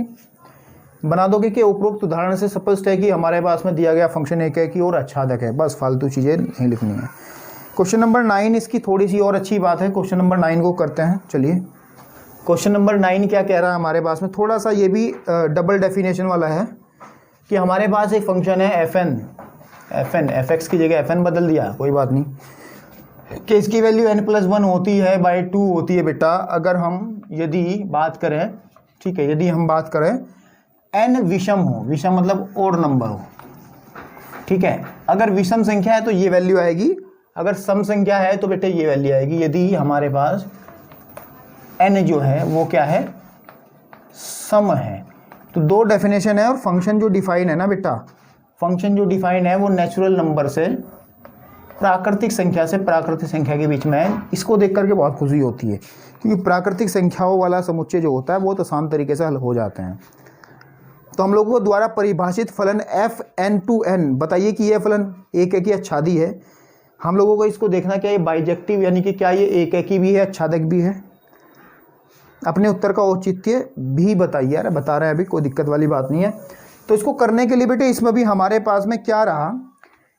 बना दोगे कि उपरोक्त उदाहरण से स्पष्ट है कि हमारे पास में दिया गया फंक्शन एक है कि और आच्छादक है, बस फालतू चीज़ें नहीं लिखनी है। क्वेश्चन नंबर 9 इसकी थोड़ी सी और अच्छी बात है। क्वेश्चन नंबर 9 को करते हैं। चलिए, क्वेश्चन नंबर 9 क्या कह रहा है हमारे पास में, थोड़ा सा ये भी डबल डेफिनेशन वाला है कि हमारे पास एक फंक्शन है एफ एक्स की जगह fn बदल दिया, कोई बात नहीं, कि इसकी वैल्यू n+1 होती है बाय 2 होती है बेटा। अगर हम यदि बात करें, ठीक है, यदि हम बात करें n विषम हो, विषम मतलब ओड नंबर हो, ठीक है, अगर विषम संख्या है तो ये वैल्यू आएगी अगर सम संख्या है तो बेटे ये वैल्यू आएगी, यदि हमारे पास n जो है वो क्या है, सम है। तो दो डेफिनेशन है और फंक्शन जो डिफाइन है ना बेटा, फंक्शन जो डिफाइन है वो नेचुरल नंबर से प्राकृतिक संख्या के बीच में है। इसको देख करके बहुत खुशी होती है क्योंकि प्राकृतिक संख्याओं वाला समुच्चय जो होता है बहुत आसान तरीके से हल हो जाते हैं। तो हम लोगों को द्वारा परिभाषित फलन fn बताइए कि यह फलन एक एकी आच्छादी है। हम लोगों को इसको देखना क्या ये बाइजेक्टिव यानी कि क्या ये एक एकी भी है, आच्छादक भी है। अपने उत्तर का औचित्य भी बताइए। यार बता रहे हैं अभी, कोई दिक्कत वाली बात नहीं है। तो इसको करने के लिए बेटे इसमें भी हमारे पास में क्या रहा,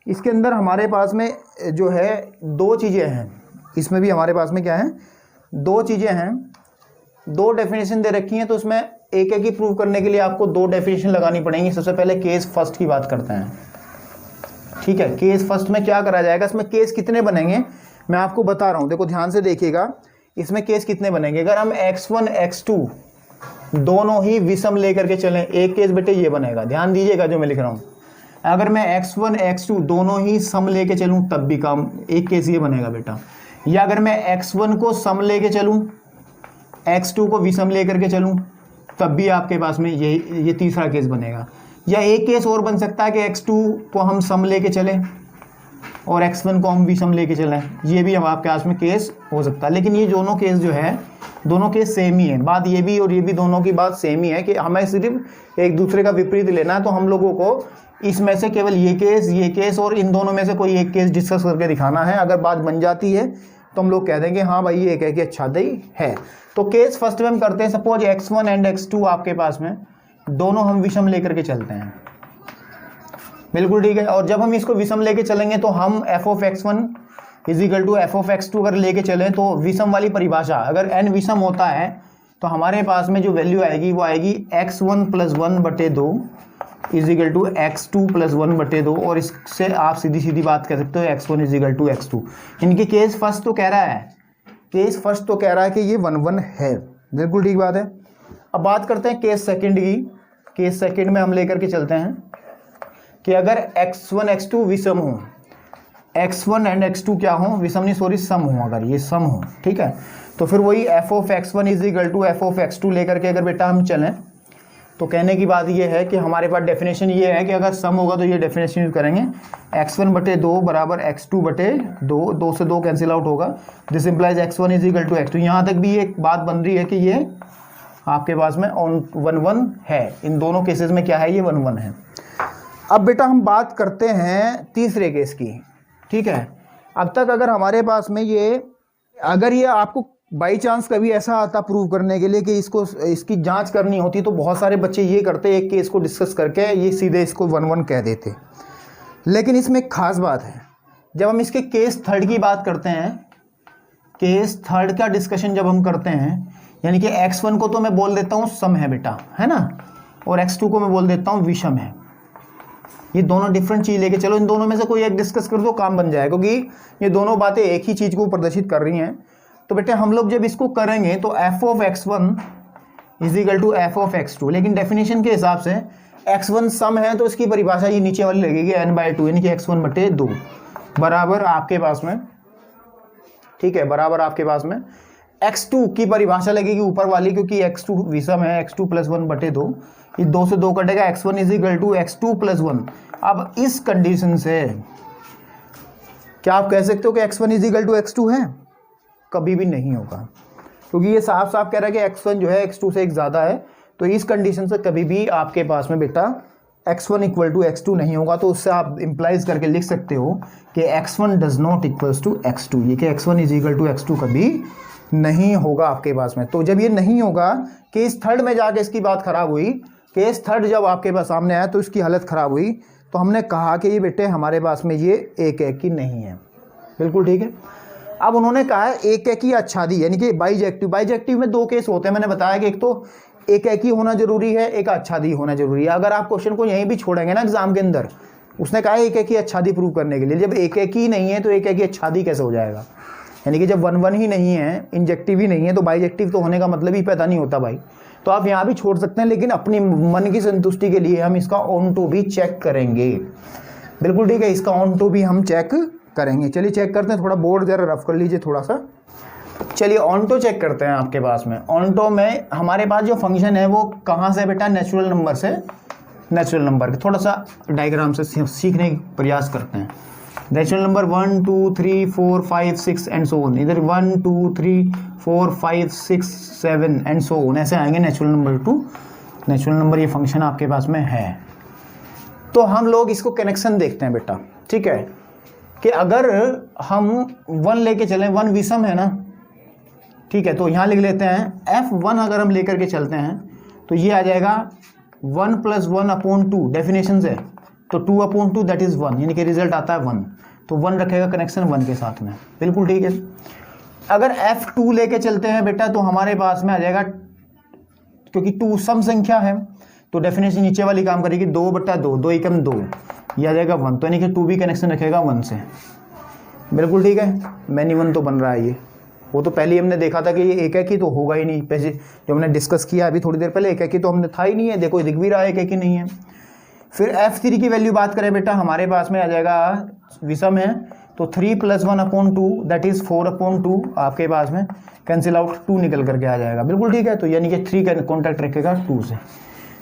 इसके अंदर हमारे पास में जो है दो चीज़ें हैं। इसमें भी हमारे पास में क्या है, दो चीज़ें हैं, दो डेफिनेशन दे रखी हैं। तो उसमें एक एक ही प्रूव करने के लिए आपको दो डेफिनेशन लगानी पड़ेंगी। सबसे पहले केस फर्स्ट की बात करते हैं, ठीक है। केस फर्स्ट में क्या करा जाएगा, इसमें केस कितने बनेंगे मैं आपको बता रहा हूँ, देखो ध्यान से देखिएगा। इसमें केस कितने बनेंगे, अगर हम x1 x2 दोनों ही विषम लेकर के चलें, एक केस बेटे ये बनेगा, ध्यान दीजिएगा जो मैं लिख रहा हूँ। अगर मैं x1 x2 दोनों ही सम लेके चलूँ तब भी काम, एक केस ये बनेगा बेटा। या अगर मैं x1 को सम लेके चलूँ, x2 को विषम लेकर के चलूँ तब भी आपके पास में ये तीसरा केस बनेगा। या एक केस और बन सकता है कि x2 को हम सम लेके चलें और x1 को हम विषम लेके चलें, ये भी हम आपके पास में केस हो सकता है। लेकिन ये दोनों केस जो है, दोनों केस सेम ही है। बात ये भी और ये भी दोनों की बात सेम ही है कि हमें सिर्फ एक दूसरे का विपरीत लेना है। तो हम लोगों को इसमें से केवल ये केस और इन दोनों में से कोई एक केस डिस्कस करके दिखाना है। अगर बात बन जाती है तो हम लोग कह देंगे हाँ भाई ये एक है कि आच्छादी है। तो केस फर्स्ट में हम करते हैं, सपोज x1 एंड x2 आपके पास में दोनों हम विषम लेकर के चलते हैं, बिल्कुल ठीक है। और जब हम इसको विषम लेके चलेंगे तो हम f of x1 is equal to f of x2 अगर लेके चलें तो विषम वाली परिभाषा, अगर n विषम होता है तो हमारे पास में जो वैल्यू आएगी वो आएगी x1 + 1/2 इजिकल टू x2 + 1/2। और इससे आप सीधी सीधी बात कर सकते हो x1 इजिकल टू x2। इनके केस फर्स्ट तो कह रहा है, केस फर्स्ट तो कह रहा है कि ये 1 1 है, बिल्कुल ठीक बात है। अब बात करते हैं केस सेकंड की। केस सेकंड में हम लेकर के चलते हैं कि अगर x1 x2 विषम हो, x1 एंड x2 क्या हो, विषम नहीं सॉरी सम हो, अगर ये सम हो, ठीक है, तो फिर वही f of x1 is equal to f of x2 लेकर के अगर बेटा हम चलें तो कहने की बात ये है कि हमारे पास डेफिनेशन ये है कि अगर सम होगा तो ये डेफिनेशन यूज करेंगे, x1/2 बराबर x2/2, 2 से 2 कैंसिल आउट होगा। This implies x1 is equal to x2। यहाँ तक भी एक बात बन रही है कि ये आपके पास में 1 1 है। इन दोनों केसेस में क्या है, ये 1 1 है। अब बेटा हम बात करते हैं तीसरे केस की, ठीक है। अब तक अगर हमारे पास में ये, अगर ये आपको बाई चांस कभी ऐसा आता प्रूव करने के लिए कि इसकी जांच करनी होती तो बहुत सारे बच्चे ये करते, एक केस को डिस्कस करके ये सीधे इसको 1 1 कह देते। लेकिन इसमें एक खास बात है, जब हम इसके केस थर्ड की बात करते हैं, केस थर्ड का डिस्कशन जब हम करते हैं, यानी कि x1 को तो मैं बोल देता हूँ सम है बेटा, है ना, और x2 को मैं बोल देता हूँ विषम है। ये दोनों डिफरेंट चीज़ लेके चलो, इन दोनों में से कोई एक डिस्कस कर दो, काम बन जाएगा, क्योंकि ये दोनों बातें एक ही चीज़ को प्रदर्शित कर रही हैं। तो बेटे हम लोग जब इसको करेंगे तो f of x1 is equal to f of x2, लेकिन डेफिनेशन के हिसाब से x1 सम है तो इसकी परिभाषा ये नीचे वाली लगेगी n/2 यानी कि x1/2 बराबर आपके पास में, ठीक है, बराबर आपके पास में x2 की परिभाषा लगेगी ऊपर वाली, क्योंकि x2 विषम है, x2 + 1/2, ये 2 से 2 कटेगा, x1 इजिकल टू x2 + 1। अब इस कंडीशन से क्या आप कह सकते हो कि x1 इजिकल टू x2 है? कभी भी नहीं होगा, क्योंकि ये साफ साफ कह रहा है कि x1 जो है x2 से एक ज़्यादा है। तो इस कंडीशन से कभी भी आपके पास में बेटा x1 इक्वल टू x2 नहीं होगा। तो उससे आप इंप्लाइज करके लिख सकते हो कि x1 does not equals to x2, ये कि x1 is equal to x2 कभी नहीं होगा आपके पास में। तो जब ये नहीं होगा, केस थर्ड में जाके इसकी बात खराब हुई, केस थर्ड जब आपके पास सामने आया तो इसकी हालत ख़राब हुई। तो हमने कहा कि ये बेटे हमारे पास में ये एक एकी नहीं है, बिल्कुल ठीक है। अब उन्होंने कहा है एक एकी आच्छादी यानी कि बाइजेक्टिव। बाइजेक्टिव में दो केस होते हैं, मैंने बताया कि एक तो एक एकी होना जरूरी है, एक आच्छादी होना जरूरी है। अगर आप क्वेश्चन को यहीं भी छोड़ेंगे ना एग्जाम के अंदर, उसने कहा है एक एकी आच्छादी प्रूव करने के लिए, जब एक एकी नहीं है तो एक एकी आच्छादी कैसे हो जाएगा? यानी कि जब 1 1 ही नहीं है, इंजेक्टिव ही नहीं है, तो बाइजेक्टिव तो होने का मतलब ही पैदा नहीं होता भाई। तो आप यहाँ भी छोड़ सकते हैं, लेकिन अपनी मन की संतुष्टि के लिए हम इसका ऑन टू भी चेक करेंगे, बिल्कुल ठीक है, इसका ऑन टू भी हम चेक करेंगे। चलिए चेक करते हैं, थोड़ा बोर्ड ज़रा रफ कर लीजिए थोड़ा सा। चलिए ऑन्टो चेक करते हैं आपके पास में। ऑन्टो में हमारे पास जो फंक्शन है वो कहाँ से बेटा, नेचुरल नंबर से, नेचुरल नंबर के थोड़ा सा डायग्राम से सीखने का प्रयास करते हैं। Natural number 1 2 3 4 5 6 and so on, इधर 1 2 3 4 5 6 7 एंड सो ऑन, ऐसे आएंगे natural number two natural number. ये फंक्शन आपके पास में है। तो हम लोग इसको कनेक्शन देखते हैं बेटा, ठीक है, कि अगर हम 1 लेके चलें, 1 विषम है ना, ठीक है, तो यहाँ लिख लेते हैं F1 अगर हम लेकर के चलते हैं तो ये आ जाएगा 1 + 1/2 डेफिनेशन से, तो 2/2 दैट इज़ 1, यानी कि रिजल्ट आता है 1, तो 1 रखेगा कनेक्शन 1 के साथ में, बिल्कुल ठीक है। अगर F2 लेके चलते हैं बेटा तो हमारे पास में आ जाएगा, क्योंकि 2 सम संख्या है तो डेफिनेशन नीचे वाली काम करेगी, 2/2, 2 एकम 2, ये आ जाएगा 1, तो यानी कि 2 भी कनेक्शन रखेगा 1 से, बिल्कुल ठीक है। मैनी 1 तो बन रहा है ये, वो तो पहले हमने देखा था कि ये एक एक ही तो होगा ही नहीं, पैसे जो हमने डिस्कस किया अभी थोड़ी देर पहले, एक एक ही तो हमने था ही नहीं है, देखो दिख भी रहा है एक एक ही नहीं है। फिर F3 की वैल्यू बात करें बेटा, हमारे पास में आ जाएगा, विषम है तो 3 + 1/2 दैट इज़ 4/2 आपके पास में कैंसिल आउट, 2 निकल करके आ जाएगा, बिल्कुल ठीक है, तो यानी कि 3 का कॉन्टैक्ट रखेगा 2 से।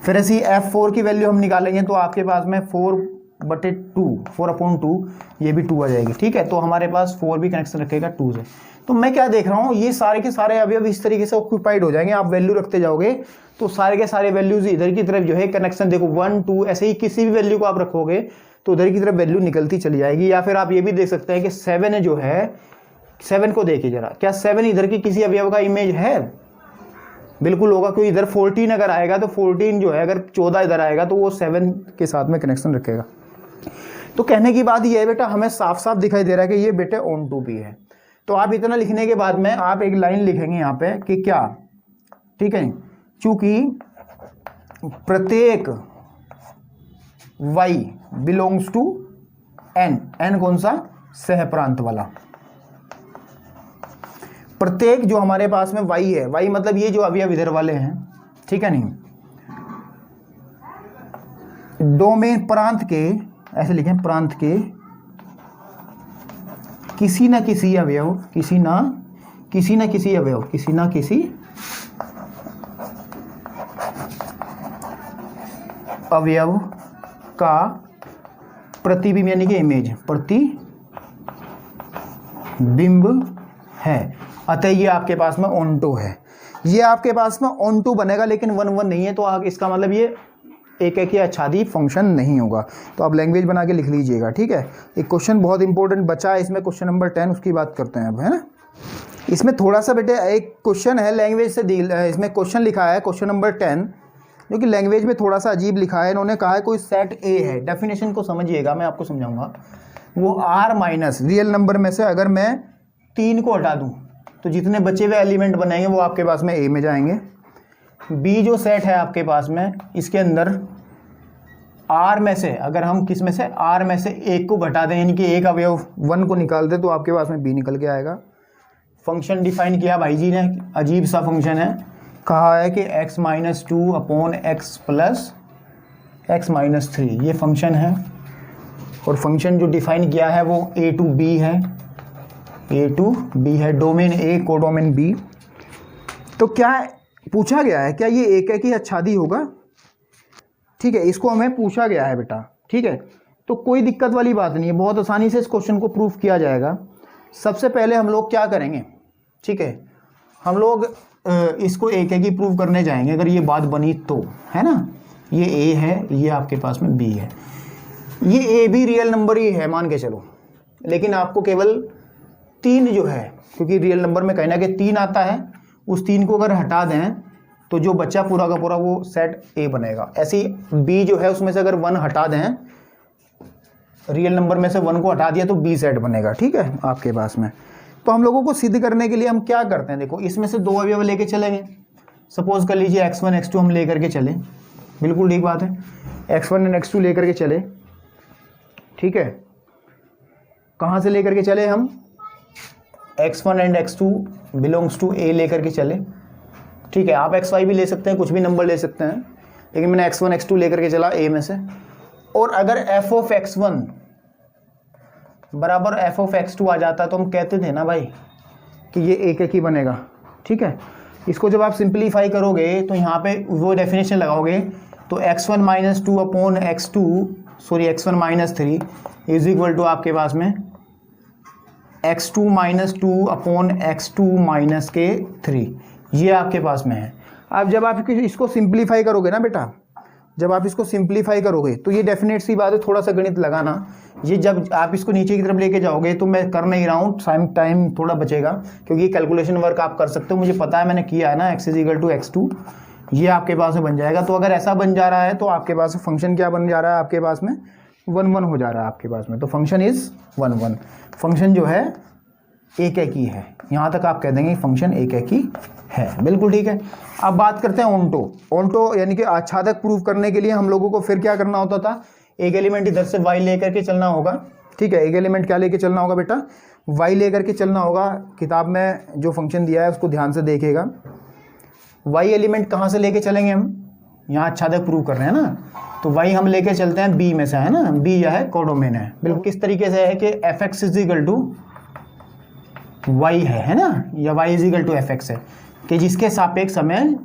फिर ऐसी F4 की वैल्यू हम निकालेंगे तो आपके पास में 4/2 ये भी 2 आ जाएगी, ठीक है, तो हमारे पास 4 भी कनेक्शन रखेगा 2 से। तो मैं क्या देख रहा हूँ, ये सारे के सारे अवयव इस तरीके से ऑक्यूपाइड हो जाएंगे, आप वैल्यू रखते जाओगे तो सारे के सारे वैल्यूज इधर की तरफ जो है कनेक्शन, देखो 1 2 ऐसे ही किसी भी वैल्यू को आप रखोगे तो उधर की तरफ वैल्यू निकलती चली जाएगी। या फिर आप ये भी देख सकते हैं कि 7 जो है, 7 को देखिए जरा, क्या 7 इधर की किसी अवयव का इमेज है? बिल्कुल होगा, क्योंकि इधर 14 अगर आएगा तो 14 जो है, अगर 14 इधर आएगा तो वो 7 के साथ में कनेक्शन रखेगा। तो कहने की बात ये है बेटा, हमें साफ साफ दिखाई दे रहा है कि ये बेटे ऑन टू भी है। तो आप इतना लिखने के बाद में आप एक लाइन लिखेंगे यहाँ पे कि क्या, ठीक है, चूंकि प्रत्येक y belongs to n, n कौन सा, सह प्रांत वाला, प्रत्येक जो हमारे पास में y है, y मतलब ये जो अवयव इधर वाले हैं, ठीक है नहीं, डोमेन प्रांत के, ऐसे लिखें, प्रांत के किसी ना किसी अवयव, किसी ना किसी अवयव, किसी ना किसी अवयव का प्रतिबिंब, यानी कि इमेज, प्रतिबिंब है, अतः ये आपके पास में ऑन्टो है। ये आपके पास में ऑन्टो बनेगा, लेकिन 1 1 नहीं है, तो आप इसका मतलब ये एक एक आच्छादी फंक्शन नहीं होगा। तो आप लैंग्वेज बना के लिख लीजिएगा, ठीक है। एक क्वेश्चन बहुत इंपॉर्टेंट बचा है इसमें, क्वेश्चन नंबर 10, उसकी बात करते हैं अब, है ना। इसमें थोड़ा सा बेटे एक क्वेश्चन है लैंग्वेज से डील, इसमें क्वेश्चन लिखा है क्वेश्चन नंबर 10, जो कि लैंग्वेज में थोड़ा सा अजीब लिखा है। इन्होंने कहा है कोई सेट ए है, डेफिनेशन को समझिएगा, मैं आपको समझाऊंगा। वो r माइनस रियल नंबर में से अगर मैं 3 को हटा दूं तो जितने बचे हुए एलिमेंट बनेंगे वो आपके पास में a में जाएंगे। b जो सेट है आपके पास में, इसके अंदर r में से, अगर हम किस में से, r में से 1 को घटा दें, यानी कि एक अवयव 1 को निकाल दें, तो आपके पास में b निकल के आएगा। फंक्शन डिफाइन किया भाई जी ने, अजीब सा फंक्शन है, कहा है कि x - 2/x + x - 3 ये फंक्शन है, और फंक्शन जो डिफाइन किया है वो a to b है, a to b है, डोमेन a कोडोमेन b। तो क्या पूछा गया है, क्या ये एक है कि आच्छादी होगा, ठीक है, इसको हमें पूछा गया है बेटा, ठीक है। तो कोई दिक्कत वाली बात नहीं है, बहुत आसानी से इस क्वेश्चन को प्रूफ किया जाएगा। सबसे पहले हम लोग क्या करेंगे, ठीक है, हम लोग इसको एक एक ही प्रूव करने जाएंगे, अगर ये बात बनी तो, है ना। ये a है, ये आपके पास में b है, ये a भी रियल नंबर ही है मान के चलो, लेकिन आपको केवल 3 जो है, क्योंकि रियल नंबर में कहीं ना कहीं 3 आता है, उस 3 को अगर हटा दें तो जो बच्चा पूरा का पूरा वो सेट a बनेगा। ऐसे ही b जो है उसमें से अगर 1 हटा दें, रियल नंबर में से 1 को हटा दिया तो b सेट बनेगा, ठीक है, आपके पास में। तो हम लोगों को सिद्ध करने के लिए हम क्या करते हैं, देखो इसमें से 2 अवयव लेके चलेंगे। सपोज कर लीजिए x1 x2 हम लेकर के चले, बिल्कुल ठीक बात है, x1 और x2 लेकर के चले, ठीक है। कहाँ से लेकर के चले हम, x1 and x2 belongs to a लेकर के चले, ठीक है। आप xy भी ले सकते हैं, कुछ भी नंबर ले सकते हैं, लेकिन मैंने x1 x2 लेकर के चला a में से। और अगर f of x1 बराबर एफ ऑफ x2 आ जाता तो हम कहते थे ना भाई कि ये एक ही बनेगा। ठीक है, इसको जब आप सिंप्लीफाई करोगे तो यहाँ पे वो डेफिनेशन लगाओगे तो x1 minus two upon x1 minus 3 is equal to आपके पास में x2 minus 2 upon x2 minus के 3, ये आपके पास में है। अब जब आप इसको सिंप्लीफाई करोगे ना बेटा, जब आप इसको सिंप्लीफाई करोगे तो ये डेफिनेट सी बात है, थोड़ा सा गणित लगाना। ये जब आप इसको नीचे की तरफ लेके जाओगे तो मैं कर नहीं रहा हूँ, टाइम थोड़ा बचेगा क्योंकि कैलकुलेशन वर्क आप कर सकते हो, मुझे पता है मैंने किया है ना। x is equal to x2 ये आपके पास में बन जाएगा। तो अगर ऐसा बन जा रहा है तो आपके पास फंक्शन क्या बन जा रहा है, आपके पास में 1 1 हो जा रहा है आपके पास में। तो फंक्शन इज 1 1, फंक्शन जो है एक ही है। यहाँ तक आप कह देंगे फंक्शन एक ही है, बिल्कुल ठीक है। अब बात करते हैं ओंटो यानी कि आच्छादक प्रूव करने के लिए हम लोगों को फिर क्या करना होता था, एक एलिमेंट इधर से y लेकर के चलना होगा। ठीक है, एक एलिमेंट क्या लेके चलना होगा बेटा, y लेकर के चलना होगा। किताब में जो फंक्शन दिया है उसको ध्यान से देखिएगा। y एलिमेंट कहाँ से लेके चलेंगे हम, यहाँ आच्छादक प्रूव कर रहे हैं ना, तो y हम लेके चलते हैं b में से, है ना, b यह है कोडोमेन है। बिल्कुल किस तरीके से है कि fx is equal to y है ना, या y is equal to fx है कि जिसके सापेक्ष हमें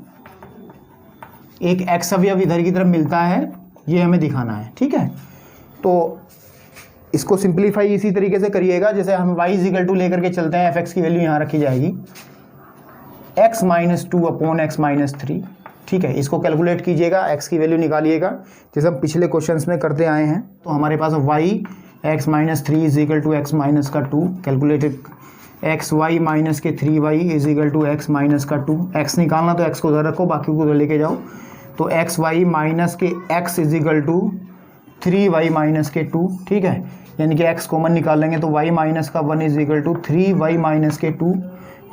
एक x अवयव इधर की तरफ मिलता है, ये हमें दिखाना है। ठीक है, तो इसको सिंप्लीफाई इसी तरीके से करिएगा जैसे हम y इज इक्वल टू लेकर के चलते हैं, fx की वैल्यू यहाँ रखी जाएगी x minus 2 upon x minus 3। ठीक है, इसको कैलकुलेट कीजिएगा, x की वैल्यू निकालिएगा जैसे हम पिछले क्वेश्चंस में करते आए हैं। तो हमारे पास y x minus 3 is equal to x minus का 2, कैलकुलेटेड एक्स वाई माइनस के 3y is equal to X minus का 2। एक्स निकालना तो एक्स को उधर रखो, बाकी को उधर लेके जाओ। तो एक्स वाई माइनस के X is equal to 3y minus के 2। ठीक है, यानी कि x कॉमन निकाल लेंगे तो y माइनस का 1 is equal to 3y minus के 2,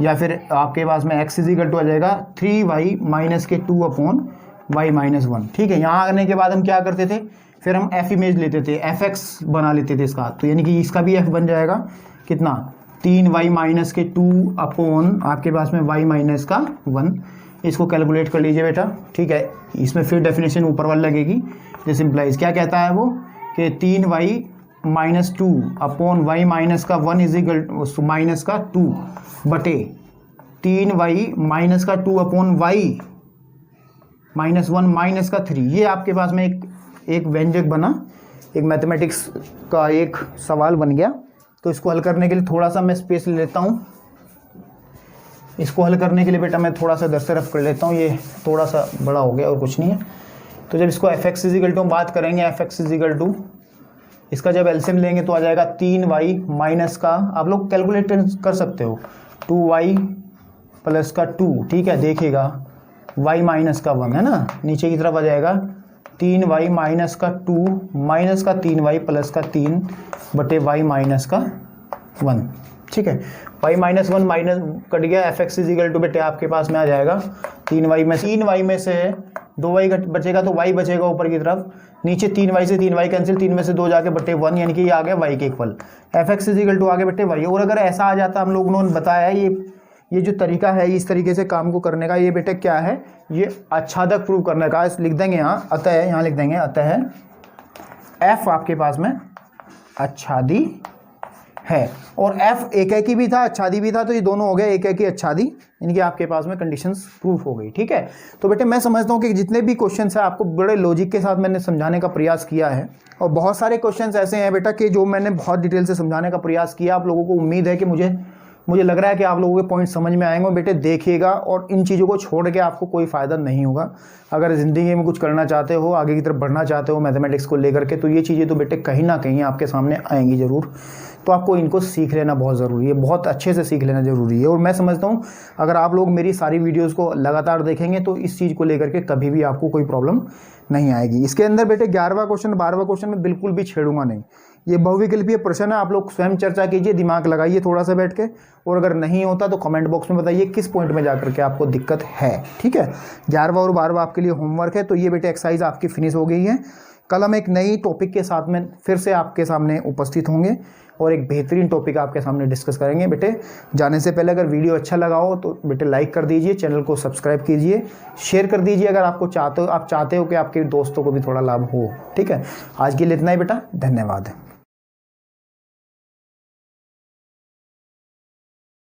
या फिर आपके पास में x इज इक्वल टू आ जाएगा 3y माइनस के 2 अपॉन y माइनस 1। ठीक है, यहाँ आने के बाद हम क्या करते थे, फिर हम f इमेज लेते थे, fx बना लेते थे इसका, तो यानी कि इसका भी f बन जाएगा कितना, 3y माइनस के 2 अपॉन आपके पास में y माइनस का 1। इसको कैलकुलेट कर लीजिए बेटा। ठीक है, इसमें फिर डेफिनेशन ऊपर वाली लगेगी, दिस इम्प्लाइज क्या कहता है वो कि 3y minus 2 upon y minus का 1 इज इक्वल माइनस का 2 बटे 3y माइनस का 2 अपॉन y माइनस 1 माइनस का 3। ये आपके पास में एक व्यंजक बना, एक मैथमेटिक्स का एक सवाल बन गया। तो इसको हल करने के लिए थोड़ा सा मैं स्पेस ले लेता हूँ। इसको हल करने के लिए बेटा मैं थोड़ा सा इधर से रफ कर लेता हूँ, ये थोड़ा सा बड़ा हो गया और कुछ नहीं है। तो जब इसको एफ एक्स इजिकल टू हम बात करेंगे, एफ एक्स इजिकल टू इसका जब एलसीएम लेंगे तो आ जाएगा 3y माइनस का, आप लोग कैलकुलेट कर सकते हो, 2y प्लस का 2। ठीक है, देखिएगा y माइनस का 1 है ना, नीचे की तरफ आ जाएगा 3y माइनस का 2 माइनस का 3y प्लस का 3 बटे y माइनस का 1। ठीक है, y माइनस 1 माइनस कट गया, एफ एक्स इजिकल टू बेटे आपके पास में आ जाएगा 3y में से 2y बचेगा तो y बचेगा ऊपर की तरफ, नीचे 3y से 3y कैंसिल, 3 में से 2 जाके बटे 1, यानी कि ये आ गया y के equal. F X is equal to आगे बटे y। और अगर ऐसा आ जाता, हम लोगों ने बताया ये जो तरीका है इस तरीके से काम को करने का, ये बेटे क्या है, ये आच्छादक प्रूव करने का। लिख देंगे यहाँ अतः, यहाँ लिख देंगे अतः f आपके पास में आच्छादी है, और f एक ही भी था आच्छादी भी था, तो ये दोनों हो गए एक ही आच्छादी, यानी कि आपके पास में कंडीशंस प्रूफ हो गई। ठीक है, तो बेटे मैं समझता हूँ कि जितने भी क्वेश्चंस हैं आपको बड़े लॉजिक के साथ मैंने समझाने का प्रयास किया है, और बहुत सारे क्वेश्चंस ऐसे हैं बेटा कि जो मैंने बहुत डिटेल से समझाने का प्रयास किया। आप लोगों को उम्मीद है कि मुझे लग रहा है कि आप लोगों के पॉइंट समझ में आएंगे। बेटे देखिएगा, और इन चीज़ों को छोड़ के आपको कोई फ़ायदा नहीं होगा। अगर ज़िंदगी में कुछ करना चाहते हो, आगे की तरफ बढ़ना चाहते हो मैथमेटिक्स को लेकर के, तो ये चीज़ें तो बेटे कहीं ना कहीं आपके सामने आएंगी ज़रूर। तो आपको इनको सीख लेना बहुत ज़रूरी है, बहुत अच्छे से सीख लेना ज़रूरी है। और मैं समझता हूँ अगर आप लोग मेरी सारी वीडियोज़ को लगातार देखेंगे तो इस चीज़ को लेकर के कभी भी आपको कोई प्रॉब्लम नहीं आएगी। इसके अंदर बेटे 11वां क्वेश्चन 12वां क्वेश्चन में बिल्कुल भी छेड़ूंगा नहीं। ये बहुविकल्पीय प्रश्न है, आप लोग स्वयं चर्चा कीजिए, दिमाग लगाइए थोड़ा सा बैठ के, और अगर नहीं होता तो कमेंट बॉक्स में बताइए किस पॉइंट में जाकर के आपको दिक्कत है। ठीक है, 11वां और 12वां आपके लिए होमवर्क है। तो ये बेटे एक्सरसाइज आपकी फिनिश हो गई है। कल हम एक नई टॉपिक के साथ में फिर से आपके सामने उपस्थित होंगे और एक बेहतरीन टॉपिक आपके सामने डिस्कस करेंगे। बेटे जाने से पहले अगर वीडियो अच्छा लगा हो तो बेटे लाइक कर दीजिए, चैनल को सब्सक्राइब कीजिए, शेयर कर दीजिए अगर आपको चाहते हो कि आपके दोस्तों को भी थोड़ा लाभ हो। ठीक है, आज के लिए इतना ही बेटा, धन्यवाद।